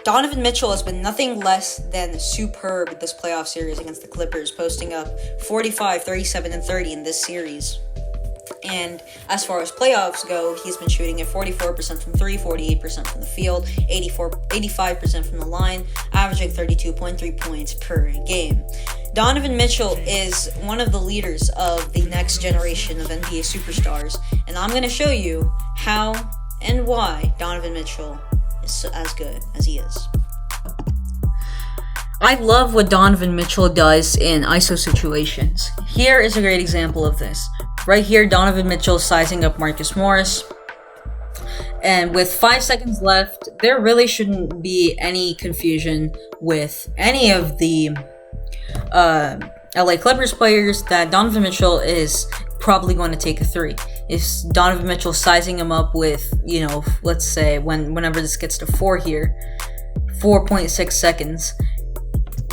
Donovan Mitchell has been nothing less than superb this playoff series against the Clippers, posting up 45, 37, and 30 in this series. And as far as playoffs go, he's been shooting at 44% from 3, 48% from the field, 85% from the line, averaging 32.3 points per game. Donovan Mitchell is one of the leaders of the next generation of NBA superstars, and I'm going to show you how and why Donovan Mitchell is as good as he is. I love what Donovan Mitchell does in ISO situations. Here is a great example of this. Right here, Donovan Mitchell sizing up Marcus Morris. And with 5 seconds left, there really shouldn't be any confusion with any of the LA Clippers players that Donovan Mitchell is probably going to take a 3. If Donovan Mitchell sizing him up with, let's say whenever this gets to 4 here, 4.6 seconds.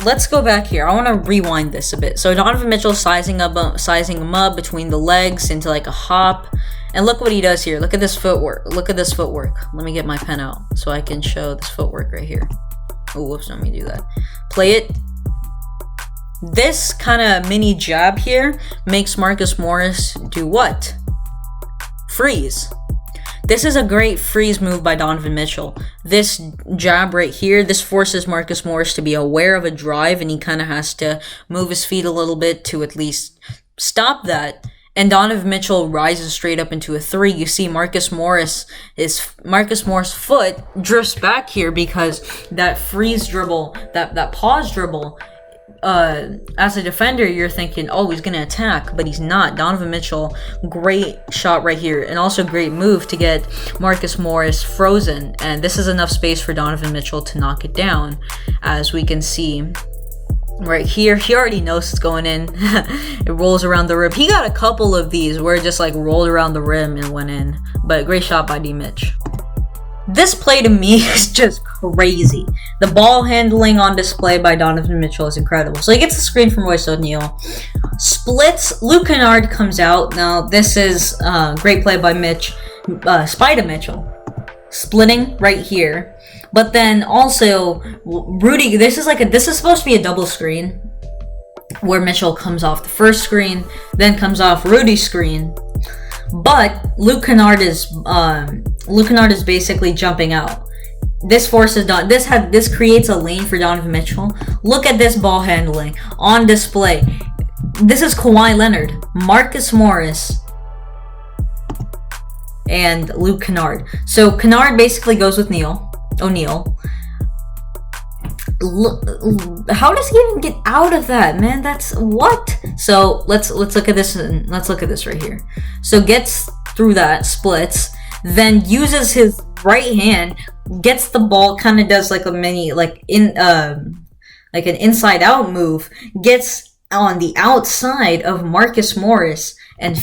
Let's go back here. I want to rewind this a bit. So Donovan Mitchell sizing him up between the legs into like a hop. And look what he does here. Look at this footwork. Let me get my pen out so I can show this footwork right here. Oh, whoops, let me do that. Play it. This kind of mini jab here makes Marcus Morris do what? Freeze. This is a great freeze move by Donovan Mitchell. This jab right here, this forces Marcus Morris to be aware of a drive, and he kind of has to move his feet a little bit to at least stop that. And Donovan Mitchell rises straight up into a 3. You see Marcus Morris' foot drifts back here because that freeze dribble, that pause dribble, as a defender, you're thinking, oh, he's going to attack, but he's not. Donovan Mitchell, great shot right here, and also great move to get Marcus Morris frozen, and this is enough space for Donovan Mitchell to knock it down, as we can see right here. He already knows it's going in. It rolls around the rim. He got a couple of these where it just like rolled around the rim and went in, but great shot by D-Mitch. This play to me is just crazy. The ball handling on display by Donovan Mitchell is incredible. So he gets the screen from Royce O'Neal. Splits. Luke Kennard comes out. Now this is great play by SPIDA Mitchell. Splitting right here. But then also Rudy, this is supposed to be a double screen where Mitchell comes off the first screen, then comes off Rudy's screen. But Luke Kennard is basically jumping out. This forces this creates a lane for Donovan Mitchell. Look at this ball handling on display. This is Kawhi Leonard, Marcus Morris, and Luke Kennard. So Kennard basically goes with O'Neal. How does he even get out of that, man? That's what. So let's look at this, and let's look at this right here. So gets through that, splits, then uses his right hand, gets the ball, kind of does like a mini like an inside out move, gets on the outside of Marcus Morris, and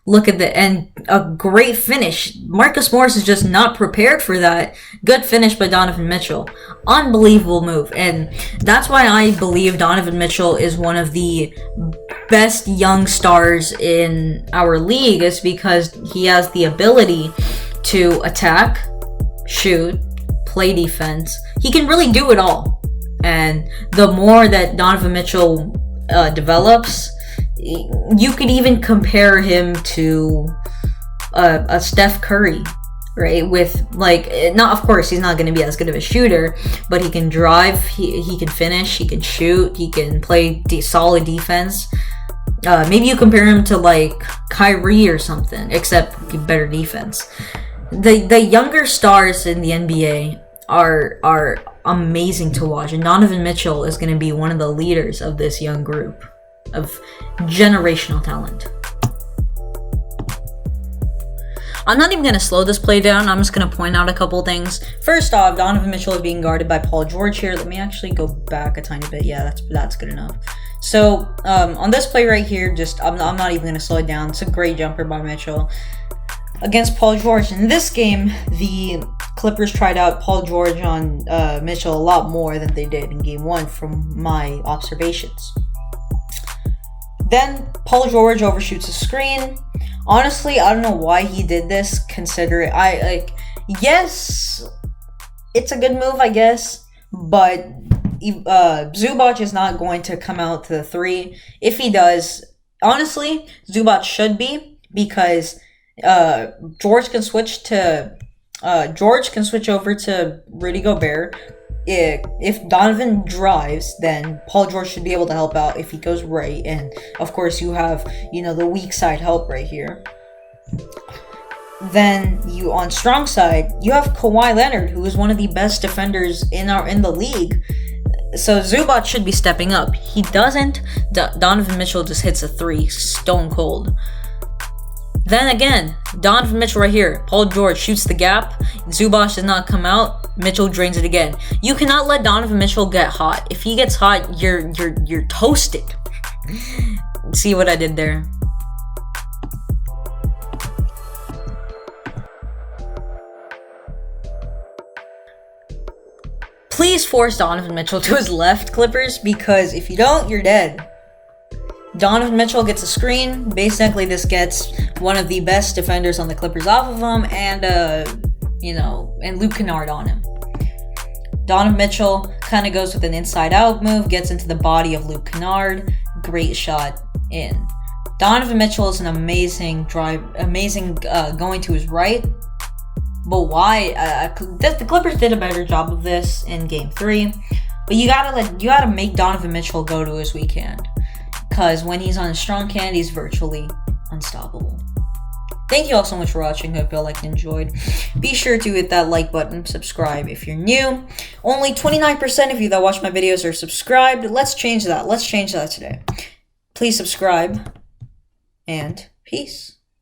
look at a great finish. Marcus Morris is just not prepared for that. Good finish by Donovan Mitchell. Unbelievable move. And that's why I believe Donovan Mitchell is one of the best young stars in our league, is because he has the ability to attack, shoot, play defense. He can really do it all. And the more that Donovan Mitchell develops, you could even compare him to a Steph Curry, right? With of course he's not going to be as good of a shooter, but he can drive, he can finish, he can shoot, he can play solid defense. Maybe you compare him to like Kyrie or something, except better defense. The younger stars in the NBA are amazing to watch, and Donovan Mitchell is going to be one of the leaders of this young group of generational talent. I'm not even going to slow this play down. I'm just going to point out a couple things. First off, Donovan Mitchell is being guarded by Paul George here. Let me actually go back a tiny bit. Yeah, that's good enough. So on this play right here, I'm not even going to slow it down. It's a great jumper by Mitchell against Paul George. In this game, the Clippers tried out Paul George on Mitchell a lot more than they did in Game 1 from my observations. Then Paul George overshoots a screen. Honestly, I don't know why he did this. Yes, it's a good move, I guess, but Zubac is not going to come out to the 3. If he does, honestly, Zubac should be, because George can switch over to Rudy Gobert. If Donovan drives, then Paul George should be able to help out if he goes right, and of course you have, the weak side help right here. Then you, on strong side, you have Kawhi Leonard, who is one of the best defenders in the league. So Zubac should be stepping up. He doesn't. Donovan Mitchell just hits a 3, stone cold. Then again, Donovan Mitchell right here. Paul George shoots the gap. Zubac does not come out. Mitchell drains it again. You cannot let Donovan Mitchell get hot. If he gets hot, you're toasted. See what I did there? Please force Donovan Mitchell to his left, Clippers, because if you don't, you're dead. Donovan Mitchell gets a screen. Basically, this gets one of the best defenders on the Clippers off of him, and and Luke Kennard on him. Donovan Mitchell kind of goes with an inside-out move, gets into the body of Luke Kennard. Great shot in. Donovan Mitchell is an amazing going to his right. But why? The Clippers did a better job of this in Game 3. But you gotta make Donovan Mitchell go to his weak hand, because when he's on his strong hand, he's virtually unstoppable. Thank you all so much for watching. Hope you all liked and enjoyed. Be sure to hit that like button, subscribe if you're new. Only 29% of you that watch my videos are subscribed. Let's change that. Let's change that today. Please subscribe, and peace.